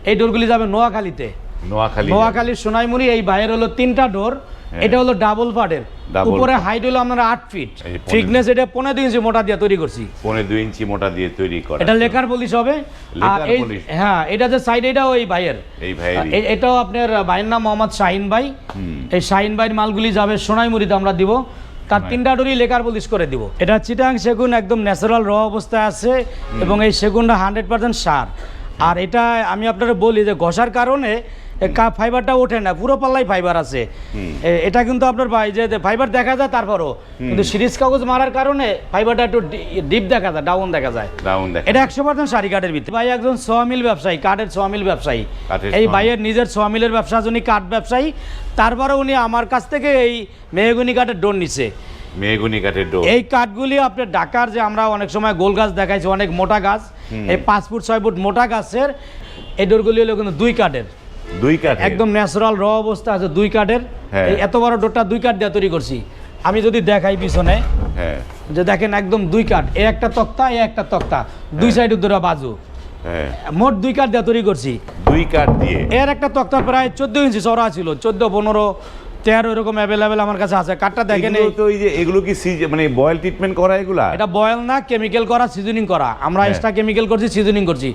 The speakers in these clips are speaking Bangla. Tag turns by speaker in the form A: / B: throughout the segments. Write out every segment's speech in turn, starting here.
A: এই ডোরগুলি যাবে নোয়াখালীতে। নোয়াখালীর সোনাইমুড়ি। এই বাইরের হলো 3টা ডোর। এটা হলো ডাবল পার্টের, উপরে হাইট হলো আপনার 8 ফিট, থিকনেস এটা 15 ইঞ্চি মোটা দিয়ে তৈরি করছি।
B: 15 ইঞ্চি মোটা দিয়ে তৈরি করা।
A: এটা লেকার পলিশ হবে। আর এই হ্যাঁ, এটা যে সাইড, এটা ওই ভাইয়ের, এটাও আপনার ভাইয়ের নাম মোহাম্মদ শাহিন ভাই। এই শাহিন ভাইয়ের মালগুলি যাবে সোনাইমুড়িতে আমরা দিব। তার 3টা ডোরই লেকার পলিশ করে দিব। এটা চিটাং সেগুন, একদম ন্যাচারাল র অবস্থায় আছে এবং এই সেগুনটা 100% সার। আর এটা আমি আপনারা বলি যে ঘষার কারণে ফাইবারটা ওঠে না, পুরো পাল্লাই ফাইবার আছে। এটা কিন্তু আপনার ভাই যে ফাইবার দেখা যায়, তারপরও কিন্তু সিরিজ কাগজ মারার কারণে ফাইবারটা একটু ডিপ দেখা যায়, ডাউন দেখা যায়। এটা 100% শাড়ি কাঠের ভিতরে। ভাই একজন সোয়ামিল ব্যবসায়ী, কাঠের সোয়ামিল ব্যবসায়ী। এই ভাইয়ের নিজের সোয়ামিলের ব্যবসা, উনি কাঠ ব্যবসায়ী। তারপরে উনি আমার কাছ থেকে এই মেহগনি কাঠের ডোর নিছে।
B: মেহগনি কাঠের ডোর,
A: এই কাঠগুলি আপনার ঢাকার যে আমরা অনেক সময় গোল গাছ দেখাইছি, অনেক মোটা গাছ, এই 5 ফুট 6 ফুট মোটা গাছের এই ডোরগুলি হলো কিন্তু 2 কাঠের।
B: 2 কাঠ, একদম
A: ন্যাচারাল র অবস্থা আছে, 2 কাঠের। এই এত বড় ডোরটা 2 কাঠ দিয়ে তৈরি করছি। আমি যদি দেখাই পিছনে, যে দেখেন একদম 2 কাঠ, এই একটা তক্তা, এই একটা তক্তা, 2 সাইডে দুটো বাজু, মোট 2 কাঠ দিয়ে তৈরি করছি।
B: 2 কাঠ দিয়ে।
A: এর একটা তক্তা প্রায় 14 ইঞ্চি চওড়া ছিল, 14, 15, 13 এরকম অ্যাভেলেবেল আমার কাছে আছে। কাঠটা দেখেন,
B: তো এই যে এগুলো কি মানে বয়েল ট্রিটমেন্ট করা? এগুলা
A: এটা বয়েল না, কেমিক্যাল করা, সিজনিং করা। আমরা এক্সট্রা কেমিক্যাল করছি, সিজনিং করছি।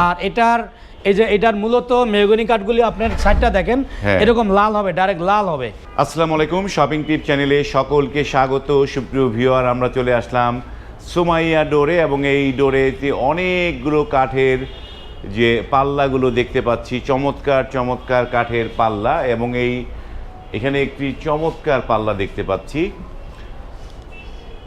A: আর এটার এই যে এটার মূলত মেহগনি কাঠগুলি আপনার সাইডটা দেখেন এরকম লাল হবে, ডাইরেক্ট লাল হবে।
B: আসসালামু আলাইকুম, শপিং টিপ চ্যানেলে সকলকে স্বাগত। সুপ্রিয় ভিউয়ার, আমরা চলে আসলাম সুমাইয়া ডোরে এবং এই ডোরেতে অনেকগুলো কাঠের যে পাল্লাগুলো দেখতে পাচ্ছি, চমৎকার চমৎকার কাঠের পাল্লা। এবং এখানে একটি চমৎকার পাল্লা দেখতে পাচ্ছি।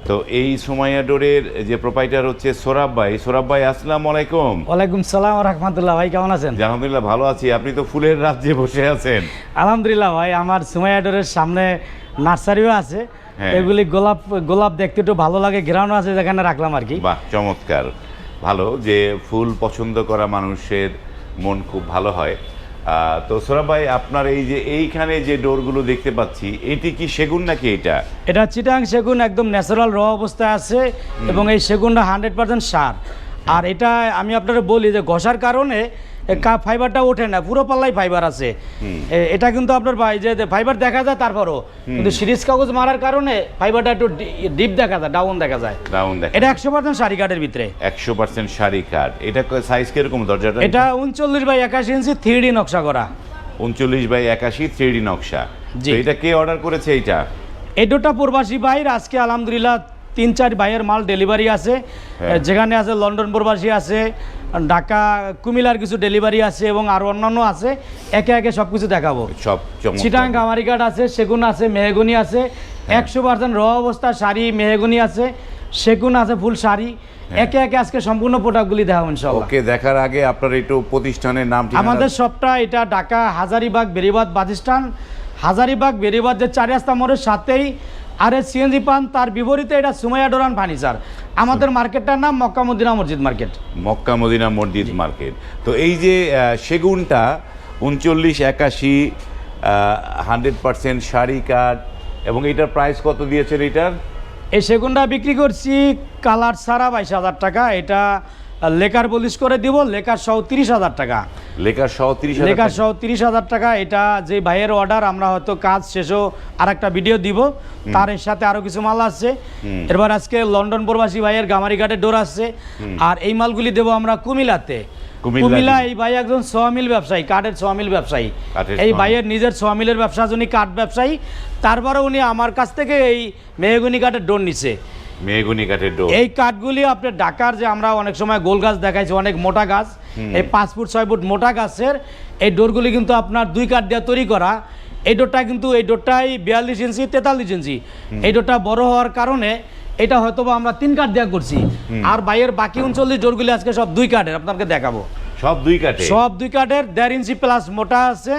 B: তো এই সুমাইয়া ডোরের যে প্রোপাইটার হচ্ছে সোরাব ভাই। সোরাব ভাই, আসসালামু আলাইকুম।
A: ওয়ালাইকুম সালাম ওয়া রাহমাতুল্লাহ। ভাই কেমন আছেন?
B: আলহামদুলিল্লাহ ভালো আছি। আপনি তো ফুলের রাজ্যে বসে আছেন।
A: আলহামদুলিল্লাহ ভাই, আমার সুমাইয়া ডোরের সামনে নার্সারিও আছে। এগুলি গোলাপ দেখতে একটু ভালো লাগে, ঘেরানো আছে, যেখানে রাখলাম আর কি।
B: বাহ, চমৎকার। ভালো যে ফুল পছন্দ করা মানুষের মন খুব ভালো হয়। তো সোরাব ভাই, আপনার এই যে এইখানে যে ডোরগুলো দেখতে পাচ্ছি, এটি কি সেগুন নাকি? এটা
A: চিটাং সেগুন, একদম ন্যাচারাল র অবস্থায় আছে এবং এই সেগুনটা 100% সার। আর এটা আমি আপনারা বলি যে ঘষার কারণে ফাইবারটা ওঠে না, পুরো পাল্লাই ফাইবার আছে। এটা কিন্তু আপনার ভাই যে ফাইবার দেখা যায়, তারপরও কিন্তু সিরিজ কাগজ মারার কারণে ফাইবারটা একটু ডিপ দেখা যায়, ডাউন দেখা যায়। এটা 100% শাড়ি কাঠের ভিতরে।
B: 100% শাড়ি কাঠ। এটা সাইজ কিরকম? দরজাটা
A: এটা 39 বাই 81 ইঞ্চি 3D নকশা করা।
B: 39 বাই 81 3D নকশা। এটা কে অর্ডার করেছে? এই
A: ডোরটা প্রবাসী ভাইয়ের। আজকে আলহামদুলিল্লাহ 3-4 ভাইয়ের মাল ডেলিভারি আছে। যেখানে আছে লন্ডন প্রবাসী আছে, ঢাকা কুমিল্লার কিছু ডেলিভারি আছে এবং আরো অন্যান্য আছে। একে একে সবকিছু দেখাবো।
B: সব
A: চিটাং গামারি কাঠ আছে, সেগুন আছে, মেহগনি আছে। 100% র অবস্থা শাড়ি, মেহগনি আছে, সেগুন আছে, ফুল শাড়ি। একে একে আজকে সম্পূর্ণ প্রোডাক্টগুলি দেখাবো ইনশাআল্লাহ।
B: ওকে, দেখার আগে আপনার একটু প্রতিষ্ঠানের নাম।
A: আমাদের শপটা এটা ঢাকা হাজারীবাগ বেরিবাদ বাসস্ট্যান্ড। হাজারীবাগ বেরিবাদ যে 4 রাস্তা মোড়ের সাথেই আর সিএনজি পান, তার বিপরীতে এটা সুমাইয়া ডোর অ্যান্ড ফার্নিচার। আমাদের মার্কেটটার নাম মক্কা মদিনা মসজিদ মার্কেট।
B: মক্কা মদিনা মসজিদ মার্কেট। তো এই যে সেগুনটা 3981 100% শাড়ি কাঠ, এবং এটার প্রাইস কত দিয়েছেন?
A: এই সেগুনটা বিক্রি করছি কালার ছাড়া 22,000 টাকা। এটা লেকার পলিশ করে দিব, লেকার সহ 30,000 টাকা।
B: লেকার সহ
A: 30,000 টাকা। এটা যে ভাইয়ের অর্ডার, আমরা হয়তো কাজ শেষও আর একটা ভিডিও দিব, তার সাথে আরো কিছু মাল আছে। এরপর আজকে লন্ডন প্রবাসী ভাইয়ের গামারি কাঠের ডোর আছে। আর এই মালগুলি দেবো আমরা কুমিল্লাতে। কুমিল্লা এই ভাই একজন সোয়ামিল ব্যবসায়ী, কাঠের সোয়ামিল ব্যবসায়ী। এই ভাইয়ের নিজের সোয়ামিলের ব্যবসা, উনি কাঠ ব্যবসায়ী। তারপরে উনি আমার কাছ থেকে এই মেহগনি কাঠের ডোর নিছে।
B: মেহগনি কাঠের ডোর,
A: এই কাঠগুলি আপনার ঢাকার যে আমরা অনেক সময় গোল গাছ দেখাইছি, অনেক মোটা গাছ, এই 5 ফুট 6 ফুট মোটা গাছের এই ডোরগুলি কিন্তু আপনার 2 কাঠ দিয়ে তৈরি করা। এই ডোরটা কিন্তু এই ডোরটাই 42 ইঞ্চি 43 ইঞ্চি। এই ডোরটা বড় হওয়ার কারণে এটা হয়তো আমরা 3 কাঠ দিয়ে করছি। আর বাইরের বাকি 39 ডোরগুলি আজকে সব 2 কাঠের আপনাকে দেখাবো।
B: সব 2 কাঠের? সব
A: 2 কাঠের, 1.5 ইঞ্চি প্লাস মোটা আছে।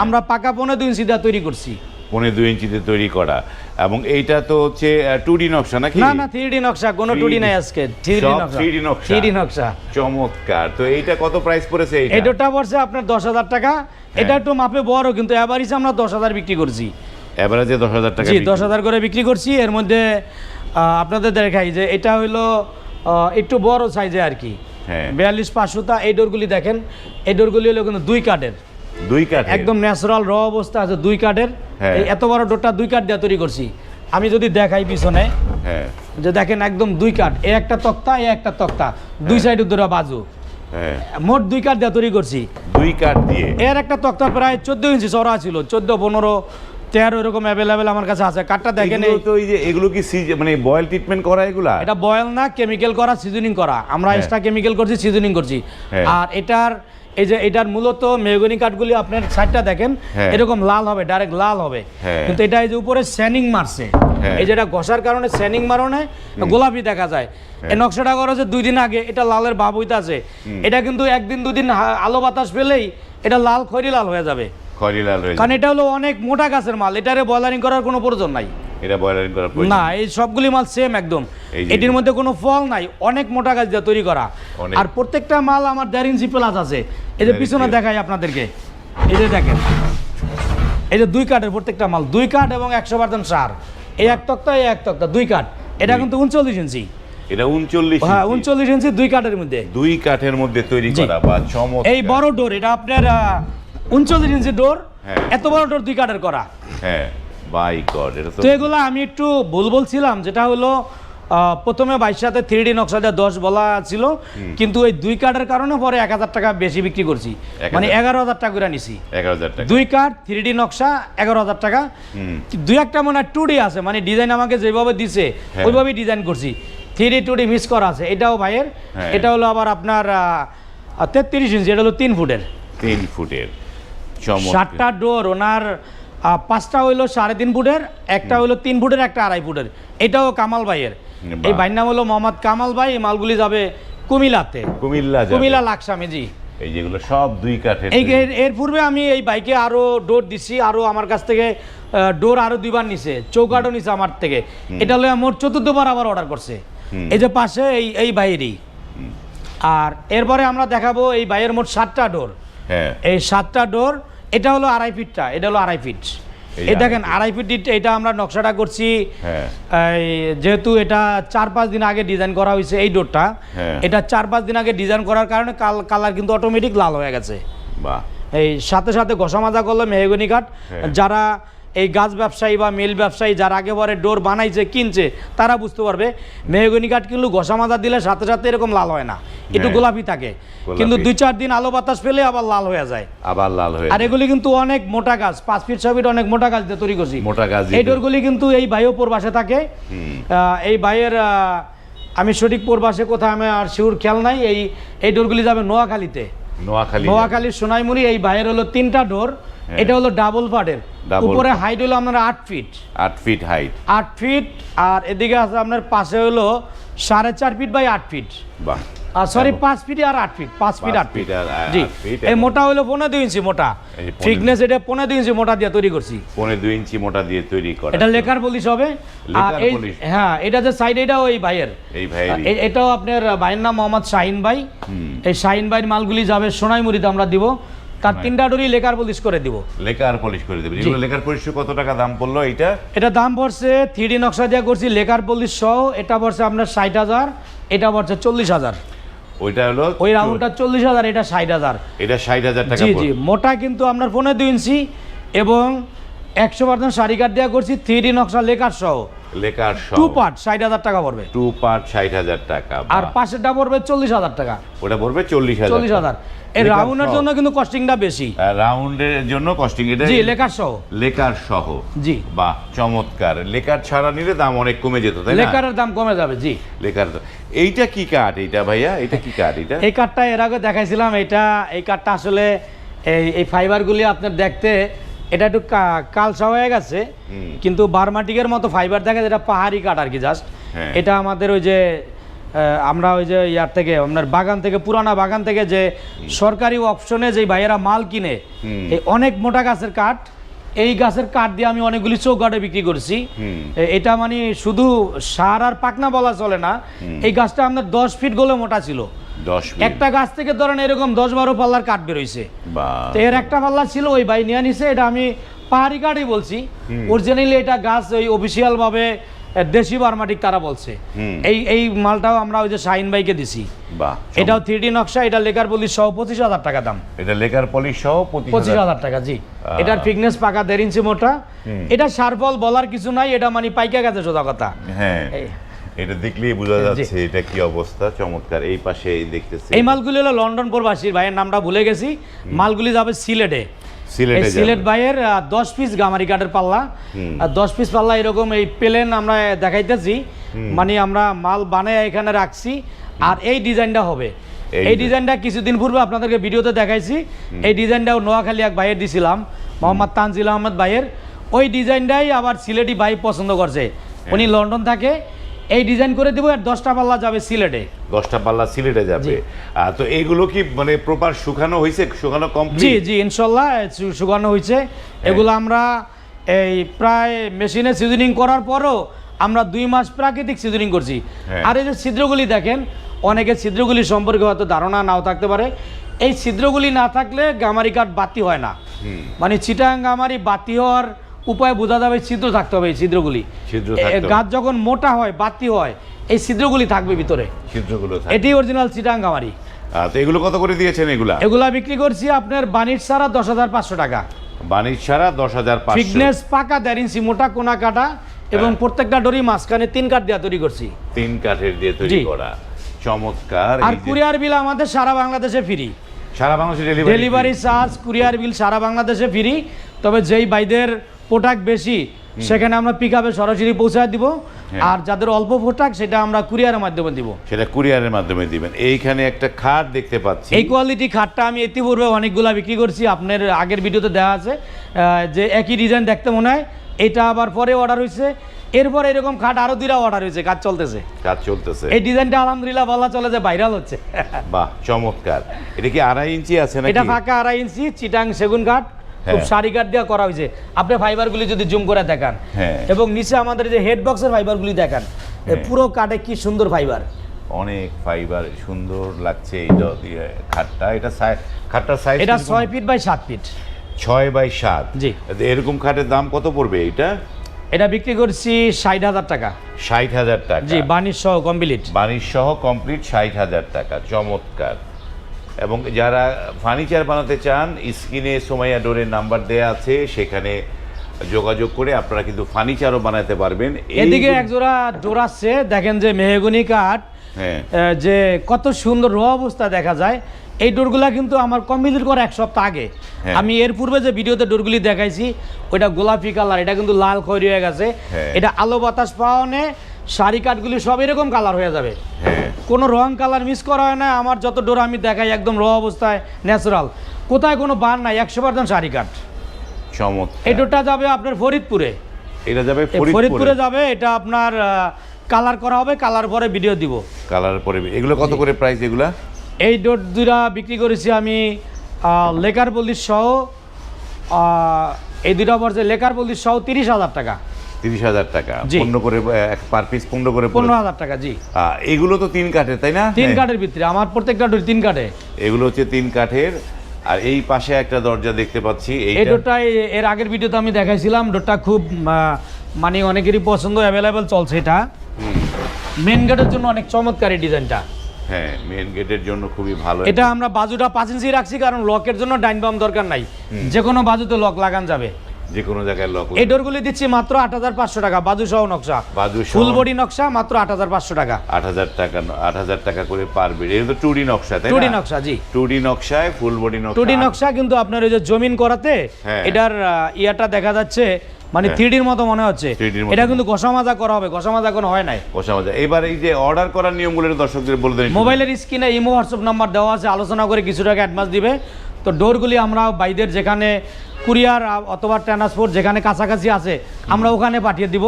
A: আমরা পাকা 15-2 ইঞ্চি দিয়ে তৈরি করছি।
B: 15-2 ইঞ্চিতে তৈরি করা। এবং এইটা তো হচ্ছে 2D নকশা নাকি?
A: না না, 3D নকশা। কোনো 2D নাই আজকে, 3D নকশা।
B: চমৎকার। তো এইটা কত প্রাইস পড়েছে?
A: এই ডোরটা পড়ছে আপনার 10,000 টাকা। এটা একটু মাপে বড়, কিন্তু এভারেজে আমরা 10,000 বিক্রি করছি।
B: এভারেজে 10,000 টাকা?
A: জি, 10,000 করে বিক্রি করছি। এর মধ্যে আপনাদের দেখাই যে এটা হইলো একটু বড় সাইজে আর কি।
B: হ্যাঁ
A: 42-500 এই ডোরগুলি দেখেন, এই ডোরগুলি হলো কিন্তু 2 কাঠের,
B: 2 কাঠ
A: একদম ন্যাচারাল র অবস্থা আছে, 2 কাঠের।
B: হ্যাঁ।
A: এই এত বড় ডোরটা 2 কাঠ দিয়ে তৈরি করছি। আমি যদি দেখাই পিছনে,
B: হ্যাঁ
A: যে দেখেন একদম 2 কাঠ, এই একটা তক্তা, এই একটা তক্তা, 2 সাইডে দুটো বাজু,
B: হ্যাঁ
A: মোট 2 কাঠ দিয়ে তৈরি করছি।
B: 2 কাঠ দিয়ে
A: এর একটা তক্তা প্রায় 14 ইঞ্চি চওড়া ছিল, 14, 15, 13 এরকম অ্যাভেলেবেল আমার কাছে আছে। কাঠটা দেখেন,
B: এগুলো তো এই যে এগুলো কি মানে বয়েল ট্রিটমেন্ট করা এগুলা?
A: এটা বয়েল না, কেমিক্যাল করা, সিজনিং করা। আমরা
B: হ্যাঁ।
A: এক্সট্রা কেমিক্যাল করছি, সিজনিং করছি।
B: হ্যাঁ।
A: আর এটার এই যে এটার মূলত মেহগনি কাঠগুলি আপনার সাইডটা দেখেন
B: হ্যাঁ।
A: এরকম লাল হবে, ডাইরেক্ট লাল হবে।
B: হ্যাঁ।
A: কিন্তু এটা এই যে উপরে স্যানিং মারছে,
B: হ্যাঁ।
A: এই যেটা ঘষার কারণে স্যানিং মারণে গোলাপি দেখা যায়। এই নকশাটা করা হচ্ছে 2 দিন আগে, এটা লালের ভাব হইতাছে। এটা কিন্তু 1 দিন 2 দিন আলো বাতাস পেলেই এটা লাল, খয়রি লাল হয়ে যাবে।
B: খয়রি লাল হয়ে
A: কারণ
B: যায়।
A: এটা হলো অনেক মোটা গাছের মাল, এটারে বয়লারিং করার কোনো প্রয়োজন নাই।
B: এটা বয়লারিং করার প্রয়োজন
A: না, এই সবগুলি মাল সেম একদম।
B: এই যে
A: এটির মধ্যে কোনো ফল নাই, অনেক মোটা গাছ দিয়ে তৈরি করা।
B: অনেক।
A: আর প্রত্যেকটা মাল আমার 1.5 ইঞ্চি প্লাস আছে। এই যে
B: 1.5
A: পিছনে
B: ইঞ্চি।
A: দেখাই আপনাদেরকে, এই যে দেখেন, এই যে 2 কাঠের প্রত্যেকটা মাল, 2 কাঠ এবং 100% সার। এই এক তক্তা, এই এক তক্তা, 2 কাঠ। এটা কিন্তু 39 ইঞ্চি।
B: এটা 39
A: হ্যাঁ,
B: ইঞ্চি।
A: 39 ইঞ্চি 2 কাঠের মধ্যে।
B: 2 কাঠের মধ্যে তৈরি
A: জি।
B: করা বা চমৎকার।
A: এই বড় ডোর, এটা আপনার 39 ইঞ্চি ডোর।
B: হ্যাঁ।
A: এত বড় ডোর 2 কাঠের করা।
B: হ্যাঁ বাই গড, এটা তো
A: তো এগুলো আমি একটু ভুল বলছিলাম, যেটা হলো প্রথমে 22 সাথে 3D নকশা দিয়ে 10 বলা ছিল, কিন্তু ওই 2 কাঠের কারণে পরে 1000 টাকা বেশি বিক্রি করছি,
B: 1000
A: মানে 11,000 টাকা করে নিছি।
B: 11,000 টাকা।
A: 2 কাঠ 3D নকশা 11,000 টাকা। 2-1টা মনে হয় 2D আছে, মানে ডিজাইন আমাকে যেভাবে দিছে
B: হ্যাঁ।
A: ওইভাবেই ডিজাইন করছি। 3D 2D মিক্স করা আছে। এটাও ভাইয়ের,
B: হ্যাঁ।
A: এটা হলো আবার আপনার 33 ইঞ্চি, এটা হলো 3 ফুটের।
B: 3 ফুটের চমৎকার।
A: 7টা ডোর ওনার, 5টা হইলো 3.5 ফুটের, একটা হইলো 3 ফুটের, একটা 2.5 ফুটের। এটাও কামাল ভাইয়ের।
B: বাহ।
A: এই ভাইয়ের নাম হলো মোহাম্মদ কামাল ভাই। এই মালগুলি যাবে কুমিল্লাতে,
B: কুমিল্লা যাবে।
A: কুমিল্লা লাকসামে। জি,
B: এই যেগুলো সব 2 কাঠের
A: এই
B: তৈরি।
A: এর পূর্বে আমি এই বাইকে আরো ডোর দিছি, আরো আমার কাছ থেকে ডোর আরো 2 বার নিছে, চৌকাঠও নিছে আমার থেকে। এটা হলো মোট 4বার আবার অর্ডার করছে। এই যে পাশে এই বাইরেই। আর এরপরে আমরা দেখাবো এই বাইয়ের মোট 7টা ডোর।
B: হ্যাঁ
A: এই 7টা ডোর, এটা হলো 2.5 ফিটটা, এটা হলো 2.5 ফিট।
B: এই
A: এই দেখেন
B: 2.5
A: 2.5 ফিট, এটা আমরা নকশাটা করছি।
B: হ্যাঁ
A: এই যেহেতু এটা 4-5 দিন আগে ডিজাইন করা হয়েছে এই ডোরটা,
B: হ্যাঁ।
A: এটা 4-5 দিন আগে ডিজাইন করার কারণে কালার কিন্তু অটোমেটিক লাল হয়ে গেছে।
B: বাহ।
A: এই সাথে সাথে ঘষা মাজা করলে মেহগনি কাঠ।
B: হ্যাঁ।
A: যারা এই গাছ ব্যবসায়ী বা মিল ব্যবসায়ী যারা আগে পরে ডোর বানাইছে, কিনছে, তারা বুঝতে পারবে মেহগনি কাঠ কিন্তু ঘষা মাজা দিলে সাথে সাথে এরকম লাল হয় না, একটু
B: হ্যাঁ।
A: গোলাপি থাকে।
B: গোলাপি।
A: কিন্তু 2-4 দিন আলো বাতাস পেলে আবার লাল হয়ে যায়।
B: আবার লাল হয়ে
A: আর
B: যায়।
A: এগুলি কিন্তু অনেক মোটা গাছ, 5 ফিট 6 ফিট অনেক মোটা গাছ দিয়ে তৈরি করছি।
B: মোটা গাছ দিয়ে
A: এই ডোরগুলি কিন্তু এই ভাইও প্রবাসে থাকে। এই ভাইয়ের আমি সঠিক প্রবাসে কোথায় আমি আর শিওর খেয়াল নাই। এই ডোরগুলি যাবে নোয়াখালীতে,
B: নোয়াখালী।
A: নোয়াখালীর সোনাইমুড়ি। এই ভাইয়ের হলো 3টা ডোর।
B: হ্যাঁ।
A: এটা হলো ডাবল পার্টের,
B: Double
A: উপরে হাইট হলো আপনার 8 ফিট,
B: 8 ফিট হাইট।
A: 8 ফিট। আর এদিকে আছে আপনার পাশে হলো 4.5 ফিট বাই 8 ফিট।
B: বাহ।
A: আর সরি 5 ফিট আর 8 ফিট, 5 ফিট 8 ফিট।
B: আর
A: জি,
B: 8 ফিট
A: এই
B: এবং-
A: মোটা হলো 15 ইঞ্চি মোটা।
B: এই যে 15
A: থিকনেস এটা 15 ইঞ্চি মোটা দিয়ে তৈরি করছি।
B: 2.5 ইঞ্চি মোটা দিয়ে তৈরি করা।
A: এটা লেকার পলিশ হবে। আর
B: লেকার
A: এই
B: পলিশ।
A: হ্যাঁ, এটা যে সাইড, এটাও এই ভাইয়ের।
B: এই ভাইয়েরই।
A: এটাও আপনার ভাইয়ের নাম মোহাম্মদ শাহিন ভাই। এই শাহিন ভাইয়ের মালগুলি যাবে সোনাইমুড়িতে আমরা দিব। তার 3টা ডোরই লেকার পলিশ করে দিব।
B: লেকার পলিশ করে দেবে। যেগুলো লেকার পলিশ কত টাকা দাম পড়লো এইটা?
A: এটা দাম পড়ছে 3D নকশা দিয়ে করছি লেকার পলিশ সহ, এটা পড়ছে আপনার 60,000, এটা পড়ছে 40,000।
B: ওইটা হলো
A: ওই রাউন্ডটা 40,000, এটা 60,000।
B: এটা 60,000 টাকা
A: জি জি,
B: পড়বে।
A: মোটা কিন্তু আপনার 15 ইঞ্চি এবং 100% সারি কাঠ দেওয়া করছি, 3D নকশা লেকার সহ।
B: লেকার সহ
A: 2 পার্ট 60,000 টাকা পড়বে।
B: 2 পার্ট 60,000 টাকা।
A: আর
B: বাহ।
A: পাশেরটা পড়বে 40,000 টাকা।
B: ওটা পড়বে 40,000।
A: 40,000। এই
B: লেকার
A: রাউন্ডের
B: সহ।
A: জন্য কিন্তু কস্টিংটা বেশি।
B: রাউন্ডের জন্য কস্টিং এটা।
A: জি, লেকার সহ।
B: লেকার সহ।
A: জি,
B: বাহ চমৎকার। লেকার ছাড়া নিলে দাম অনেক কমে যেত, তাই না?
A: লেকারের দাম কমে যাবে। জি,
B: লেকার। এইটা কি কাঠ এইটা ভাইয়া? এটা কি কাঠ এটা?
A: এই কাঠটা এর আগে দেখাইছিলাম। এই কাঠটা আসলে এই ফাইবারগুলি আপনার দেখতে এটা একটু কালসা হয়ে গেছে, কিন্তু বার্মাটিকের মতো ফাইবার দেখা যায়। এটা পাহাড়ি কাঠ আর কি, জাস্ট।
B: হ্যাঁ।
A: এটা আমাদের ওই যে আমরা ওই যে ইয়ার থেকে আপনার বাগান থেকে, পুরানা বাগান থেকে যে সরকারি অপশনে যে ভাইয়েরা মাল কিনে, এই অনেক মোটা গাছের কাঠ, এই গাছের কাঠ দিয়ে আমি অনেকগুলি চৌকাঠে বিক্রি করছি। এটা মানে শুধু সার আর পাকনা বলা চলে না। এই গাছটা আপনার 10 ফিট গোলে মোটা ছিল।
B: 10 ফিট।
A: একটা গাছ থেকে ধরেন এরকম 10-12 পাল্লার কাঠ বেরোইছে।
B: বাহ।
A: তো এর একটা পাল্লা ছিল, ওই ভাই নিয়ে নিছে। এটা আমি পাহাড়ি কাঠই বলছি, অরিজিনালি এটা গাছ ওই অফিসিয়াল ভাবে দেশি বার্মাটিক তারা বলছে। এই মালটাও আমরা ওই যে শাহিন ভাইকে দিছি।
B: বাহ,
A: এটাও 3D নকশা, এটা লেকার পলিশ সহ 25,000 টাকা দাম।
B: এটা লেকার পলিশ সহ
A: 25,000 টাকা, জি। এটার ফিটনেস পাকা 1.5 ইঞ্চি মোটা। এটা সারফল বলার কিছু নাই, এটা মানে পাইকা গেছে সোজা কথা।
B: হ্যাঁ, এটা দেখলেই বোঝা যাচ্ছে এটা কি অবস্থা। চমৎকার। এই পাশে দেখতেছি
A: এই মালগুলি হলো লন্ডন প্রবাসীর ভাইয়ের নামটা ভুলে গেছি। মালগুলি যাবে সিলেটে। সিলেট ভাইয়ের 10 পিস গামারি কাঠের পাল্লা, 10 পিস পাল্লা এরকম এই প্লেন আমরা দেখাইতেছি, মানে আমরা মাল বানায় এখানে রাখছি। আর এই ডিজাইনটা হবে, এই ডিজাইনটা কিছুদিন পূর্বে আপনাদেরকে ভিডিওতে দেখাইছি। এই ডিজাইনটাও নোয়াখালী এক ভাইয়ের দিছিলাম, মোহাম্মদ তানজিল আহমেদ ভাইয়ের। ওই ডিজাইনটাই আবার সিলেটি ভাই পছন্দ করছে, উনি লন্ডন থাকে। এই ডিজাইন করে দিব, আর 10টা পাল্লা যাবে সিলেটে।
B: 10টা পাল্লা সিলেটে যাবে। তো এইগুলো কি মানে প্রপার শুকানো হয়েছে, শুকানো কমপ্লিট? জি
A: জি, ইনশাল্লাহ শুকানো হয়েছে। এগুলো আমরা এই প্রায় মেশিনে সিজনিং করার পরও আমরা 2 মাস প্রাকৃতিক সিজনিং করছি। আর এই যে ছিদ্রগুলি দেখেন, অনেকের ছিদ্রগুলি সম্পর্কে হয়তো ধারণা নাও থাকতে পারে। এই ছিদ্রগুলি না থাকলে গামারি কাঠ বাতি হয় না। মানে চিটাং গামারি বাতি হওয়ার উপায় বোঝা যাবে, ছিদ্র থাকতে হবে। এই ছিদ্রগুলি, গাছ যখন মোটা হয় বাতি হয়, এই ছিদ্রগুলি থাকবে ভিতরে,
B: ছিদ্রগুলো থাকবে।
A: এটি অরিজিনাল চিটাং গামারি।
B: তো এগুলো কত করে দিয়েছেন? এগুলা
A: বিক্রি করছি আপনার বানিশ ছাড়া 10,500 টাকা।
B: বানিশ ছাড়া 10,500।
A: ফিটনেস পাকা 1.5 ইঞ্চি মোটা, কোনা কাটা, এবং প্রত্যেকটা ডরি মাঝখানে 3 কাঠ দিয়ে তৈরি করছি।
B: 3 কাঠের দিয়ে তৈরি করা। চমৎকার।
A: আর কুরিয়ার বিল আমাদের সারা বাংলাদেশে ফ্রি।
B: সারা বাংলাদেশে
A: ডেলিভারি চার্জ, কুরিয়ার বিল সারা বাংলাদেশে ফ্রি। তবে যেই ভাইদের প্রোডাক্ট বেশি, সেখানে আমরা পিকআপে সরাসরি পৌঁছায় দিব। আর যাদের অল্প প্রোডাক্ট, সেটা আমরা কুরিয়ারের মাধ্যমে দিব।
B: সেটা কুরিয়ারের মাধ্যমে দিবেন। এইখানে একটা খাট দেখতে পাচ্ছি।
A: এই কোয়ালিটি খাটটা আমি ইতিপূর্বে অনেকগুলা বিক্রি করছি, আপনার আগের ভিডিওতে দেওয়া আছে। যে একই ডিজাইন দেখতে মনে হয়, এটা আবার পরে অর্ডার হয়েছে। এরপর এরকম খাট আরো 2টা অর্ডার হয়েছে, কাজ চলতেছে। এই ডিজাইনটা আলহামদুলিল্লাহ ভালো চলে, যে ভাইরাল হচ্ছে।
B: বাহ, চমৎকার। এটা কি 2.5 ইঞ্চি আছে নাকি?
A: এটা ফাঁকা 2.5 ইঞ্চি চিটাং সেগুন কাঠ, খুব সারি কাঠ দিয়ে করা হয়েছে। আপনি ফাইবারগুলি যদি জুম করে দেখান, এবং নিচে আমাদের যে হেড বক্সের ফাইবারগুলি দেখান, পুরো কাঠে কি সুন্দর ফাইবার,
B: অনেক ফাইবার, সুন্দর লাগছে এই খাটটা। এটা খাটটার সাইজ
A: এটা 6 ফিট বাই 7 ফিট।
B: 6 বাই 7।
A: জি।
B: এরকম খাটের দাম কত পড়বে এটা?
A: এটা বিক্রি করছি 60,000 টাকা।
B: 60,000 টাকা?
A: জি, বানিশ সহ কমপ্লিট।
B: বানিশ সহ কমপ্লিট 60,000 টাকা। চমৎকার। এবং যারা ফার্নিচার বানাতে চান, স্ক্রিনে সোমাইয়া ডোরের নাম্বার দেয়া আছে, সেখানে যোগাযোগ করে আপনারা কিন্তু ফার্নিচারও বানাতে পারবেন।
A: এদিকে এক জোড়া ডোর আছে, দেখেন যে মেহগনি কাঠ, যে কত সুন্দর র অবস্থা দেখা যায়। এই ডোরগুলা কিন্তু আমার কমপ্লিট করে 1 সপ্তাহ আগে। আমি এর পূর্বে যে ভিডিওতে ডোরগুলি দেখাইছি, ওইটা গোলাপি কালার, এটা কিন্তু লাল খয়েরি হয়ে গেছে। এটা আলো বাতাস পাওয়ানে সারি কাঠগুলি সব এরকম কালার হয়ে যাবে, কোনো রং কালার মিস করা হয় না। আমার যত ডোর আমি দেখাই একদম র অবস্থায়, ন্যাচারাল, কোথায় কোনো বান নাই, 100% সারি কাঠ।
B: চমৎকার।
A: এই ডোরটা যাবে আপনার ফরিদপুরে।
B: এটা যাবে
A: ফরিদপুরে যাবে। এটা আপনার কালার করা হবে, কালার পরে ভিডিও দিব।
B: কালার পরে। এগুলো কত করে প্রাইস? এগুলা
A: এই ডোর 2টা বিক্রি করেছি আমি লেকার পলিশ সহ। এই 2টা পড়ছে লেকার পলিশ সহ 30,000 টাকা।
B: 30,000 টাকা পূর্ণ করে, পার পিস পূর্ণ করে
A: 15,000 টাকা। জি।
B: এগুলো তো 3 কাঠের, তাই না?
A: 3 কাঠের ভিতরে আমার প্রত্যেকটা ডোর 3 কাঠে।
B: এগুলো হচ্ছে 3 কাঠের। আর এই পাশে একটা দরজা দেখতে পাচ্ছি।
A: এই ডোরটা এর আগের ভিডিওতে আমি দেখাইছিলাম। ডোরটা খুব মানে অনেকেরই পছন্দ, অ্যাভেলেবেল চলছে। এটা মেন গেটের জন্য অনেক চমৎকার এই ডিজাইনটা।
B: হ্যাঁ, মেন গেটের জন্য খুবই ভালো।
A: এটা আমরা বাজুটা 5 ইঞ্চি রাখছি, কারণ লকের জন্য ডাইন বাম দরকার নাই, যে কোনো বাজুতে লক লাগান যাবে,
B: যে কোনো জায়গায় লক।
A: এই ডোরগুলি দিচ্ছি মাত্র 8,500 টাকা, বাজু সহ নকশা, ফুল বডি নকশা, মাত্র 8,500 টাকা।
B: 8,000 টাকা, 8,000 টাকা করে পার বেড। এটা তো 2D নকশা, তাই না?
A: 2D নকশা, জি।
B: 2D নকশায় ফুল বডি নকশা।
A: 2D নকশা, কিন্তু আপনার ওই যে জমিন করাতে এটার ইয়াটা দেখা যাচ্ছে, মানে 3Dর মতো মনে হচ্ছে। এটা কিন্তু ঘষা মাজা করা হবে, ঘষা মাজা কোনো হয় নাই।
B: ঘষা মাজা। এবার এই যে অর্ডার করার নিয়মগুলো দর্শকদের বলে দেন।
A: মোবাইলের স্ক্রিনে ইমো হোয়াটসঅ্যাপ নাম্বার দেওয়া আছে, আলোচনা করে কিছু টাকা অ্যাডভান্স দিবে। তো ডোরগুলি আমরা বাইদের যেখানে কুরিয়ার অথবা ট্রান্সপোর্ট যেখানে কাছাকাছি আছে, আমরা ওখানে পাঠিয়ে দিব।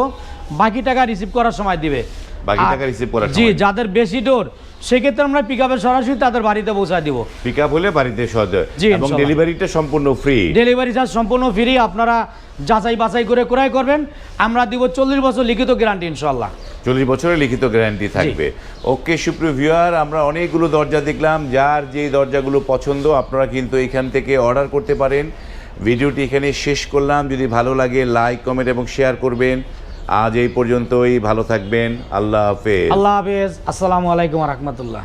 A: বাকি টাকা রিসিভ করার সময় দিবে।
B: বাকি টাকা রিসিভ করার সময়?
A: জি, যাদের বেশি ডোর, সেক্ষেত্রে আমরা পিকআপে সরাসরি তাদের বাড়িতে পৌঁছায় দিব।
B: পিকআপ হলে বাড়িতে সহজে। এবং ডেলিভারিটা সম্পূর্ণ ফ্রি। ডেলিভারি
A: চার্জ সম্পূর্ণ ফ্রি। আপনারা যাচাই বাছাই করে ক্রয় করবেন। আমরা দিব 40 বছর লিখিত গ্যারান্টি ইনশাআল্লাহ।
B: 40 বছরের লিখিত গ্যারান্টি থাকবে। ওকে সুপ্রিয় ভিউয়ার, আমরা অনেকগুলো দরজা দেখলাম। যার যে দরজাগুলো পছন্দ আপনারা কিন্তু এখান থেকে অর্ডার করতে পারেন। ভিডিওটি এখানে শেষ করলাম। যদি ভালো লাগে লাইক, কমেন্ট এবং শেয়ার করবেন। আজ এই পর্যন্তই, ভালো থাকবেন, আল্লাহ হাফেজ।
A: আল্লাহ হাফেজ, আসসালামু আলাইকুম রহমতুল্লাহ।